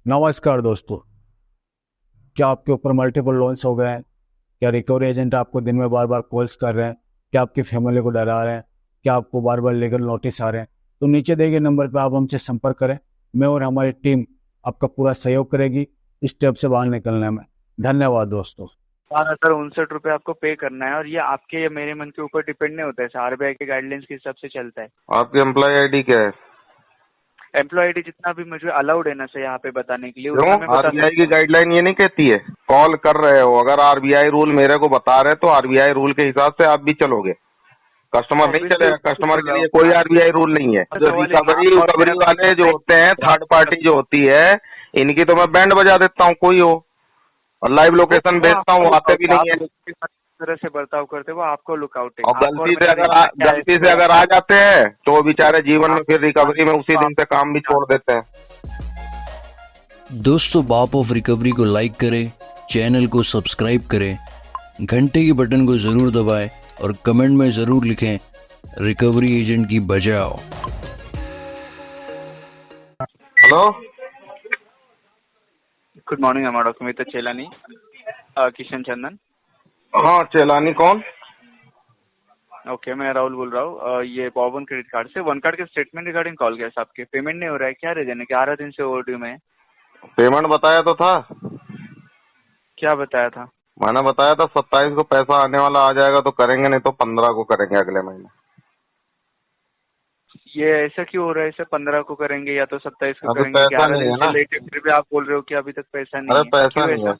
नमस्कार दोस्तों। क्या आपके ऊपर मल्टीपल लोन्स हो गए हैं? क्या रिकवरी एजेंट आपको दिन में बार बार कॉल्स कर रहे हैं? क्या आपकी फैमिली को डरा रहे हैं? क्या आपको बार बार लीगल नोटिस आ रहे हैं? तो नीचे दिए गए नंबर पर आप हमसे संपर्क करें। मैं और हमारी टीम आपका पूरा सहयोग करेगी इस स्टेप से बाहर निकलने में। धन्यवाद दोस्तों। 4,069 रुपये आपको पे करना है और ये आपके या मेरे मन के ऊपर डिपेंड नहीं होता है, आरबीआई के गाइडलाइंस के हिसाब से चलता है। आपकी एम्प्लॉय आईडी क्या है? एम्प्लॉय आईडी जितना भी मुझे अलाउड है ना सर यहाँ पे बताने के लिए क्यों? उतना मैं बता आरबीआई सकता की हूँ। गाइडलाइन ये नहीं कहती है? कॉल कर रहे हो, अगर आरबीआई रूल मेरे को बता रहे तो आरबीआई रूल के हिसाब से आप भी चलोगे। कस्टमर नहीं ऑब्वियसली चलेगा। कस्टमर के लिए कोई आरबीआई रूल नहीं है। जो सवाल है रिकवरी आप और उकवरी मेरा वाले जो होते हैं, थर्ड पार्टी जो होती है, इनकी तो मैं बैंड बजा देता हूँ कोई हो, और लाइव लोकेशन भेजता हूँ, वो आते भी नहीं है। तरह से बर्ताव करते वो आपको लुकआउट है। और गलती से अगर आ जाते हैं तो वो बेचारे जीवन में फिर रिकवरी में उसी दिन से काम भी छोड़ देते हैं। दोस्तों, बाप ऑफ रिकवरी को लाइक करें, चैनल को सब्सक्राइब करें, घंटे के बटन को ज़रूर दबाएं और कमेंट में ज़रूर लिखें रिकवरी एजेंट की बजाओ। हेलो, गुड मॉर्निंग, हमारा डॉक्यूमेंट चेलानी किशन चंदन। हाँ चेलानी कौन? ओके, मैं राहुल बोल रहा हूँ। ये पॉवन क्रेडिट कार्ड से वन कार्ड के स्टेटमेंट रिगार्डिंग कॉल किया। आपके पेमेंट नहीं हो रहा है, क्या रीजन है? 11 दिन से ओवरड्यू में है। पेमेंट बताया तो था। क्या बताया था? मैंने बताया था 27 को पैसा आने वाला आ जाएगा तो करेंगे, नहीं तो 15 को करेंगे अगले महीने। ये ऐसा क्यों हो रहा है? इसे 15 को करेंगे या तो 27 को अभी करेंगे। पैसा 11 नहीं दिन है से ना। लेटे फिर भी आप बोल रहे हो कि अभी तक पैसा नहीं अरे है। पैसा क्यों नहीं है, ऐसा?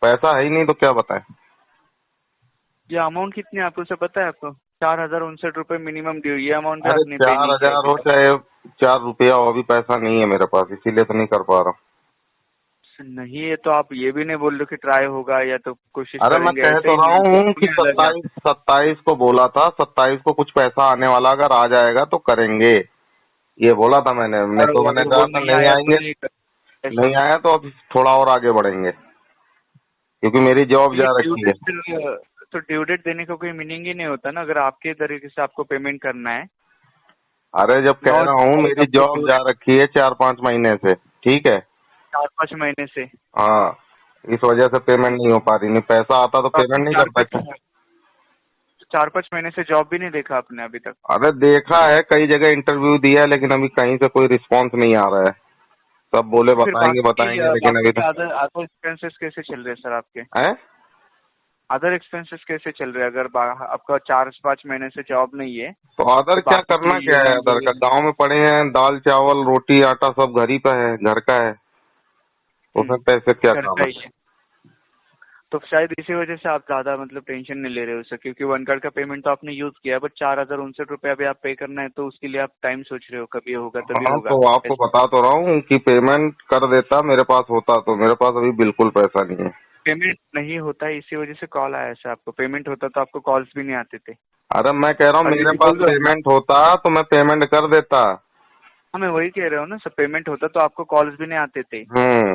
पैसा है ही नहीं तो क्या बताएं। ये अमाउंट कितनी है आपको से पता है? आपको 4,069 रुपये मिनिमम ड्यू। ये अमाउंट भी अरे आपने पे नहीं किया 4,000 अभी हो तक। चाहे 4 रुपया हो, अभी पैसा नहीं है मेरे पास, इसीलिए तो नहीं कर पा रहा हूँ। नहीं है तो आप ये भी नहीं बोल रहे कि ट्राई होगा या तो कोशिश अरे मैं करेंगे। कह ऐसा तो ही रहा नहीं हूँ कि अलग है। 27 को बोला था, 27 को कुछ पैसा आने वाला, अगर आ जाएगा तो करेंगे, ये बोला था मैंने। नहीं और तो मैंने वो कहा था नहीं नहीं आया तो आएंगे। नहीं नहीं ऐसा। आया तो अब थोड़ा और आगे बढ़ेंगे, क्योंकि मेरी जॉब ये जा ड्यू रखी है। डेट तो ड्यू डेट देने का कोई मीनिंग ही नहीं होता ना, अगर आपके तरीके से आपको पेमेंट करना है। अरे जब कह 9 रहा हूँ तारीख मेरी आपको जॉब ड्यू जा रखी है 4-5 महीने से, ठीक है। 4-5 महीने से। हाँ, इस वजह से पेमेंट नहीं हो पा रही, नहीं पैसा आता तो तो आपको पेमेंट नहीं चार करता पाँच क्या? 4-5 महीने से जॉब भी नहीं देखा आपने अभी तक? अरे देखा है, कई जगह इंटरव्यू दिया है, लेकिन अभी कहीं से कोई रिस्पांस नहीं आ रहा है। सब बोले फिर बताएंगे बताएंगे, लेकिन बाकी अभी के तक अदर अदर एक्सपेंसेस कैसे चल रहे हैं सर आपके? है। अदर एक्सपेंसेस कैसे चल रहे हैं? अगर आपका 4-5 महीने से जॉब नहीं है तो अदर तो क्या बाकी करना, के क्या है ईएमआई अदर का? वगैरह। गांव में पड़े हैं, दाल चावल रोटी आटा सब घर ही पे है, घर का है, तो उसमें पैसे क्या घर काम का है? ही है। तो शायद इसी वजह से आप ज्यादा मतलब टेंशन नहीं ले रहे हो सर, क्योंकि वन कार्ड का पेमेंट तो आपने यूज किया, बट 4,069 रुपये अभी आप पे करना है तो उसके लिए आप टाइम सोच रहे हो कभी होगा तभी हाँ, होगा तो आपको ऐसा। बता तो रहा हूँ कि पेमेंट कर देता, मेरे पास होता तो। मेरे पास अभी बिल्कुल पैसा नहीं है। पेमेंट नहीं होता है इसी वजह से कॉल आया सर आपको। पेमेंट होता तो आपको कॉल्स भी नहीं आते थे। अरे मैं कह रहा हूँ और ये मेरे भी पास बोल रहा हूँ, पेमेंट होता तो मैं पेमेंट कर देता। हाँ मैं वही कह रहा हूँ ना सर, पेमेंट होता तो आपको कॉल्स भी नहीं आते थे। हम्म।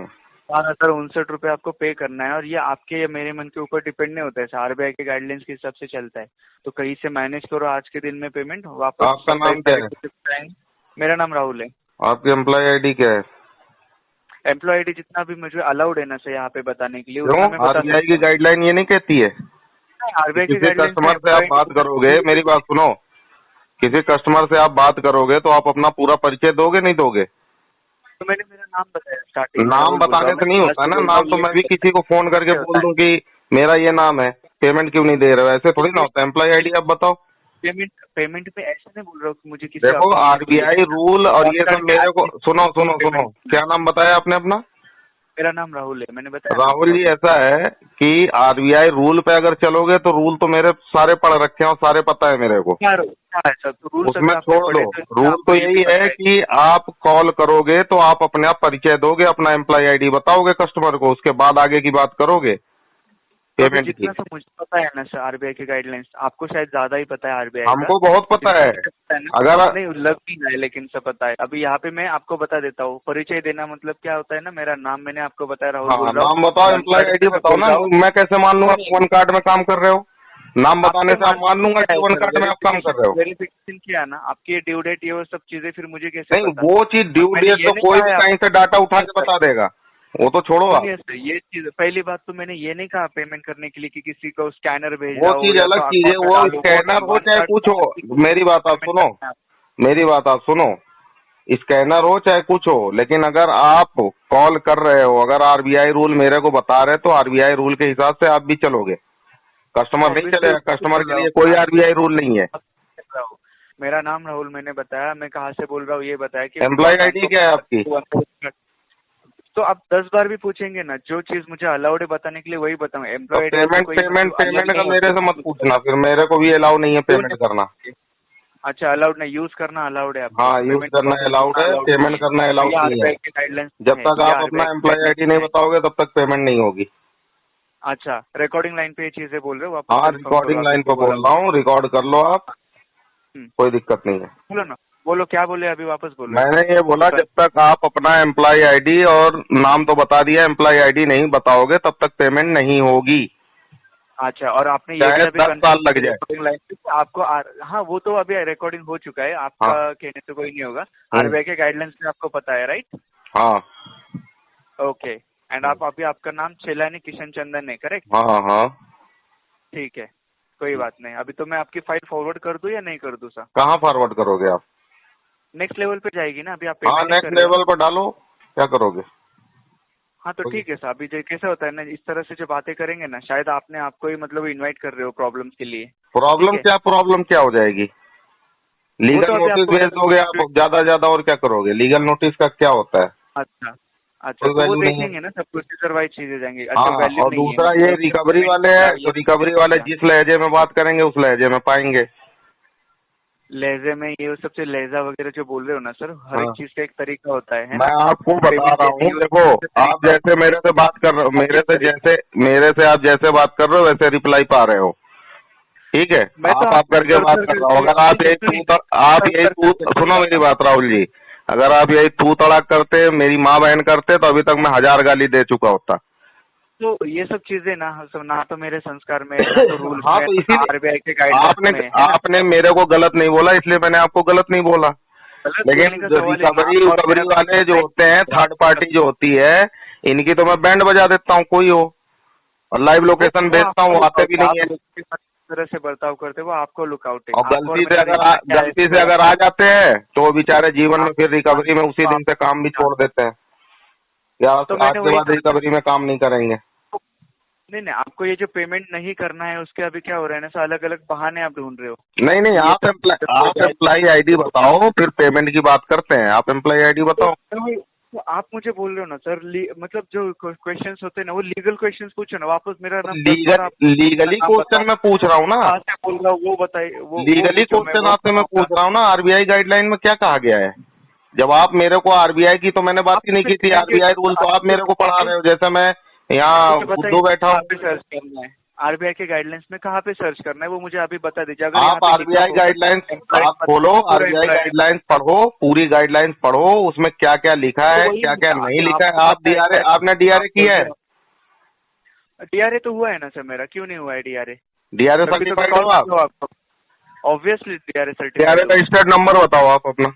4,069 रुपये आपको पे करना है और ये आपके या मेरे मन के ऊपर डिपेंड नहीं होता है, आरबीआई के गाइडलाइंस के हिसाब से चलता है। तो कहीं से मैनेज करो आज के दिन में पेमेंट वापस आपका 27 नाम क्या तारीख है? को शिफ्ट आएंगे। मेरा नाम राहुल है। आपकी एम्प्लॉय आईडी क्या है? एम्प्लॉय आईडी जितना भी मुझे अलाउड है ना सर यहाँ पे बताने के लिए क्यों? उतना मैं बता आरबीआई सकता की हूँ। गाइडलाइन ये नहीं कहती है? आरबीआई के किसी गाइडलाइंस में कस्टमर से आप एम्प्लॉय बात करोगे, मेरी बात सुनो, किसी कस्टमर से आप बात करोगे तो आप अपना पूरा परिचय दोगे नहीं दोगे? तो मैंने मेरा नाम बताया स्टार्टिंग में, नाम राहुल बोल रहा बताने हूँ मैं, से नहीं क्लास होता से ना। बोल रहा नाम हूँ, तो ये मैं भी किसी को फोन करके बोल दूं कि मेरा ये नाम है, पेमेंट क्यों नहीं दे रहे हो, ऐसे थोड़ी ना होता है। एम्प्लॉय आईडी आप बताओ। पेमेंट पेमेंट पे ऐसा नहीं बोल रहा हूँ कि मुझे किसी देखो अकाउंट में चाहिए। आरबीआई रूल और ये सब मेरे को, सुनो सुनो सुनो, पेमेंट क्या नाम बताया आपने अपना? मेरा नाम राहुल है, मैंने बताया ना राहुल आपको जी, अभी। ऐसा है कि आरबीआई रूल पे अगर चलोगे तो रूल तो मेरे सारे पढ़ रखे हैं और सारे पता है मेरे को। क्या है सर, तो रूल्स उसमें अगर आपने छोड़ दो, पढ़े तो इसमें रूल आपको तो ये भी यही है पता है। कि आप कॉल करोगे तो आप अपने आप परिचय दोगे, अपना एम्प्लॉय आईडी बताओगे कस्टमर को, उसके बाद आगे की बात करोगे तो अभी पेमेंट की। जितना सा मुझे पता है ना सर आरबीआई के गाइडलाइंस, आपको शायद ज्यादा ही पता है आरबीआई का। हमको बहुत पता जितना है। मुझे पता है ना, अगर नहीं लग नहीं रहा है लेकिन सब पता है। अभी यहाँ पे मैं आपको बता देता हूँ, परिचय देना मतलब क्या होता है ना, मेरा नाम मैंने आपको बताया, राहुल हाँ, बोल रहा हूँ। नाम बताओ, वन एम्प्लॉय कार्ड आईडी से बताओ बोल ना। रहा हूँ। मैं कैसे मान लूंगा नहीं, वन कार्ड में काम कर रहे हो? नाम बताने से आप मान लूंगा वन कार्ड में आप काम कर रहे हो। वेरिफिकेशन किया ना आपकी ड्यू डेट ये वो सब चीजें, फिर मुझे कैसे नहीं पता? वो चीज ड्यू मैंने डेट ये तो नहीं कोई कहा भी है कहीं से डाटा उठा के बता देगा, वो तो छोड़ो आप। सुनिए सर, ये चीज पहली बात तो मैंने ये नहीं कहा पेमेंट करने के लिए कि किसी को स्कैनर भेजना वो हो चीज या अलग तो चीज है, अकाउंट में वो डालो, स्कैनर हो वन चाहे कार्ड कुछ हो। मेरी बात आप पेमेंट सुनो, करना है। मेरी बात आप सुनो, स्कैनर हो चाहे कुछ हो, लेकिन अगर आप कॉल कर रहे हो, अगर आरबीआई रूल मेरे को बता रहे तो आरबीआई रूल के हिसाब से आप भी चलोगे, कस्टमर नहीं चलेगा। कस्टमर के लिए कोई आरबीआई रूल नहीं है। मेरा नाम राहुल, मैंने बताया मैं कहाँ से बोल रहा हूँ ये बताया कि एम्प्लॉय आईडी क्या है आपकी? तो आप 10 बार भी पूछेंगे ना, जो चीज मुझे अलाउड है बताने के लिए वही बताऊंगा। तो एम्प्लॉय पेमेंट का मेरे से मत पूछना, फिर मेरे को भी अलाउ नहीं है पेमेंट करना। अच्छा, अलाउड नहीं, यूज करना अलाउड है आपको? हाँ, यूज करना अलाउड है, पेमेंट करना अलाउड नहीं है। गाइडलाइंस जब तक आप अपना एम्प्लॉय आईडी नहीं बताओगे तब तक पेमेंट नहीं होगी। अच्छा, रिकॉर्डिंग लाइन पे ये चीजें बोल रहे हो वापस? हाँ, रिकॉर्डिंग लाइन पे बोल रहा हूँ, रिकॉर्ड कर लो आप, कोई दिक्कत नहीं है। बोलो ना, बोलो क्या बोले अभी, वापस बोलो। मैंने ये बोला जब तक आप अपना एम्प्लॉय आईडी और नाम तो बता दिया, एम्प्लॉय आईडी नहीं बताओगे तब तक पेमेंट नहीं होगी। अच्छा, और आपने ये चाहे भी अभी 10 साल लग जाए। रिकॉर्डिंग लाइन पे आपको हाँ वो तो अभी रिकॉर्डिंग हो चुका है आपका, हाँ। कहने से कोई नहीं होगा। आरबीआई के गाइडलाइंस में आपको पता है, राइट? हाँ ओके, एंड आप अभी आपका नाम चेलानी किशन चंदन है, करेक्ट? हाँ हाँ। ठीक है, कोई बात नहीं। अभी तो मैं आपकी फाइल फॉरवर्ड कर दूं या नहीं कर दूं सर? कहाँ फॉरवर्ड करोगे आप? नेक्स्ट लेवल पे जाएगी ना, अभी आप हाँ, पेमेंट नेक्स्ट लेवल पर डालो, क्या करोगे? हाँ तो ठीक है सर, अभी जो कैसा होता है ना, इस तरह से जो बातें करेंगे ना, शायद आपने आपको ही मतलब इनवाइट कर रहे हो प्रॉब्लम्स के लिए। प्रॉब्लम क्या हो जाएगी? लीगल तो अभी नोटिस आपको भेज दोगे आप ज्यादा और क्या करोगे? लीगल नोटिस का क्या होता है? अच्छा अच्छा, कोई तो वो वैल्यू नहीं है। देखेंगे ना, सब प्रोसीजर वाइज चीजें जाएंगी। अच्छा, हाँ, वैल्यू और नहीं है दूसरा मतलब ये रिकवरी वाले हैं, तो रिकवरी वाले जिस लहजे में बात करेंगे उस लहजे में पाएंगे। लहजे में ये सबसे लहजा वगैरह जो बोल रहे हो ना सर, हर एक हाँ। चीज का एक तरीका होता है मैं ना? आपको बता रहा हूँ, देखो आप जैसे मेरे से बात कर रहे हो, मेरे से आप जैसे बात कर रहे हो वैसे रिप्लाई पा रहे हो, ठीक है? मैं तो आप करके बात कर रहा हूँ। अगर आप सुनो मेरी बात राहुल जी, अगर आप यही तू तड़ाक करते, मेरी माँ बहन करते, तो अभी तक मैं 1000 गाली दे चुका होता। तो ये सब चीजें ना तो मेरे संस्कार में, ना तो रूल्स हाँ, में, तो इसीलिए आरबीआई के गाइडलाइंस में, है ना? आपने मेरे को गलत नहीं बोला, इसलिए मैंने आपको गलत नहीं बोला। गलत लेकिन बोलने का सवाल है ना, रिकवरी वाले जो होते हैं, थर्ड पार्टी जो होती है, इनकी तो मैं बैंड बजा देता हूँ, कोई हो, और लाइव लोकेशन भेजता हूँ, वो आते भी नहीं है। तरह से बर्ताव करते वो आपको लुकआउट है। और गलती से अगर आ जाते हैं तो वो बेचारे जीवन में फिर रिकवरी में उसी दिन से काम भी छोड़ देते हैं, या तो आज के बाद रिकवरी में काम नहीं करेंगे। नहीं, आपको ये जो पेमेंट नहीं करना है उसके अभी क्या हो रहा है ना सर, अलग अलग बहाने आप ढूंढ रहे हो। नहीं, आप एम्प्लॉय आईडी बताओ, फिर पेमेंट की बात करते हैं। आप एम्प्लॉय आईडी बताओ। तो आप मुझे बोल रहे हो ना सर, मतलब जो क्वेश्चंस होते हैं ना वो लीगल क्वेश्चंस पूछो ना वापस। मेरा नाम लीगली क्वेश्चन मैं पूछ रहा हूँ ना, बोल रहा हूँ वो बताइए। लीगली क्वेश्चन आपसे मैं पूछ रहा हूँ ना, आरबीआई गाइडलाइन में क्या कहा गया है? जब आप मेरे को आरबीआई की तो मैंने बात ही नहीं की थी, आरबीआई रूल तो आप मेरे को पढ़ा रहे हो, जैसे मैं यहाँ बुद्धू बैठा हूँ। सर्च करना है आरबीआई के गाइडलाइंस में, कहाँ पे सर्च करना है वो मुझे अभी बता दीजिए। अगर आप आरबीआई गाइडलाइंस आप खोलो, आरबीआई गाइडलाइंस पढ़ो, पूरी गाइडलाइंस पढ़ो, उसमें क्या क्या लिखा है, क्या क्या नहीं लिखा है। आपने डीआरए किया है? डीआरए तो हुआ है ना सर मेरा, क्यों नहीं हुआ है डीआरए? डीआरए सर्टिफाइड हो आप? Obviously DRA certified. डीआरए का स्टेट नंबर बताओ आप अपना।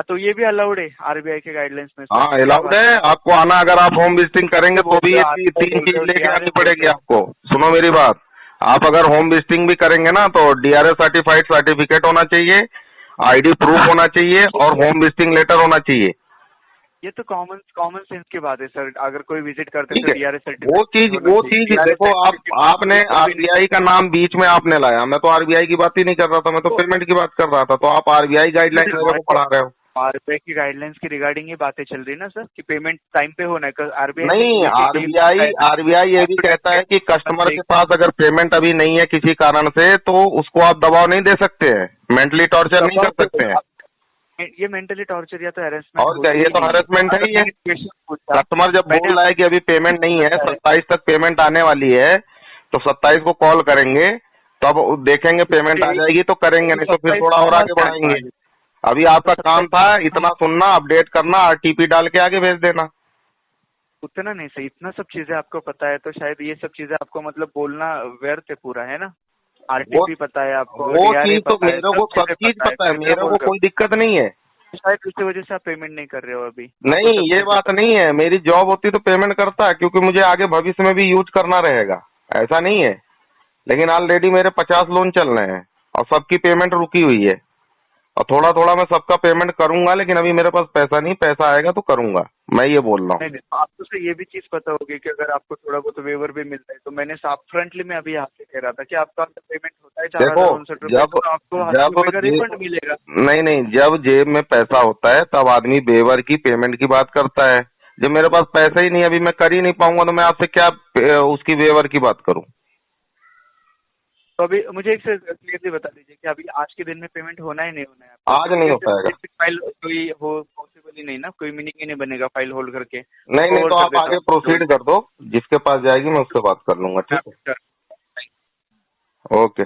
तो ये भी अलाउड है आरबीआई के गाइडलाइंस में? हाँ, अलाउड है। आपको आना, अगर आप होम विजिटिंग करेंगे तो भी ये 3 चीज लेके आनी पड़ेगी आपको। सुनो मेरी बात, आप अगर होम विजिटिंग भी करेंगे ना तो डीआरए सर्टिफाइड सर्टिफिकेट होना चाहिए, आईडी प्रूफ होना चाहिए, और होम विजिटिंग लेटर होना चाहिए। ये तो कॉमन सेंस की बात है सर, अगर कोई विजिट करते हैं तो डीआरए सर्टिफिकेट। वो चीज देखो, आपने आरबीआई का नाम बीच में आपने लाया, मैं तो आरबीआई की बात ही नहीं कर रहा था, मैं तो पेमेंट की बात कर रहा था। तो आप आरबीआई गाइडलाइन मेरे को पढ़ा रहे हो। आरबीआई की गाइडलाइंस की रिगार्डिंग ये बातें चल रही ना सर, कि पेमेंट टाइम पे होना है। आरबीआई नहीं, आरबीआई ये भी कहता है कि कस्टमर के पास अगर पेमेंट अभी नहीं है किसी कारण से, तो उसको आप दबाव नहीं दे सकते हैं, मेंटली टॉर्चर नहीं कर सकते हैं। ये मेंटली टॉर्चर या तो हैरेसमेंट, और क्या, ये तो हैरेसमेंट है ही है। कस्टमर जब बोल रहा है कि अभी पेमेंट नहीं है, 27 तक पेमेंट आने वाली है, तो 27 को कॉल करेंगे, तो अब देखेंगे पेमेंट आ जाएगी तो करेंगे, नहीं तो फिर थोड़ा और आगे बढ़ाएंगे। अभी आपका काम था इतना सुनना, अपडेट करना, आरटीपी डाल के आगे भेज देना। उतना नहीं सही, इतना सब चीजें आपको पता है तो शायद ये सब चीजें आपको मतलब बोलना व्यर्थ है पूरा, है ना। आरटीपी पता है आपको, वो DRA चीज तो पता है, मेरे को सब चीज पता है, फिर क्या मेरे बोल को रहे हो? कोई दिक्कत नहीं है। शायद इसी वजह से आप पेमेंट नहीं कर रहे हो अभी। नहीं, आपको सब ये चीजें बात नहीं है, मेरी जॉब होती तो पेमेंट करता है, क्योंकि मुझे आगे भविष्य में भी यूज करना रहेगा, ऐसा नहीं है। लेकिन ऑलरेडी मेरे 50 लोन चल रहे हैं और सबकी पेमेंट रुकी हुई है, और थोड़ा थोड़ा मैं सबका पेमेंट करूंगा, लेकिन अभी मेरे पास पैसा नहीं, पैसा आएगा तो करूंगा, मैं ये बोल रहा हूँ। नहीं नहीं, तो आपको से ये भी चीज पता होगी कि अगर आपको थोड़ा बहुत वेवर भी मिलता है तो मैंने साफ फ्रंटली में अभी आपसे कह रहा था कि आपका पेमेंट होता है देखो, 4059 रुपए, जब तो आपको जब 1000 रुपए का जेब रिफंड मिलेगा। नहीं, जब जेब में पैसा होता है तब आदमी वेवर की पेमेंट की बात करता है। जब मेरे पास पैसा ही नहीं, अभी मैं कर ही नहीं पाऊंगा, तो मैं आपसे क्या उसकी वेवर की बात करूं। तो अभी मुझे एक से क्लियरली बता दीजिए कि अभी आज के दिन में पेमेंट होना ही नहीं होना है आज नहीं हो पाएगा। फाइल कोई हो पॉसिबल ही नहीं ना, कोई मीनिंग ही नहीं बनेगा फाइल होल्ड करके। नहीं, forward तो कर आप देता आगे हूँ। प्रोसीड कर दो, जिसके पास जाएगी मैं उससे बात कर लूंगा, ठीक है। ओके।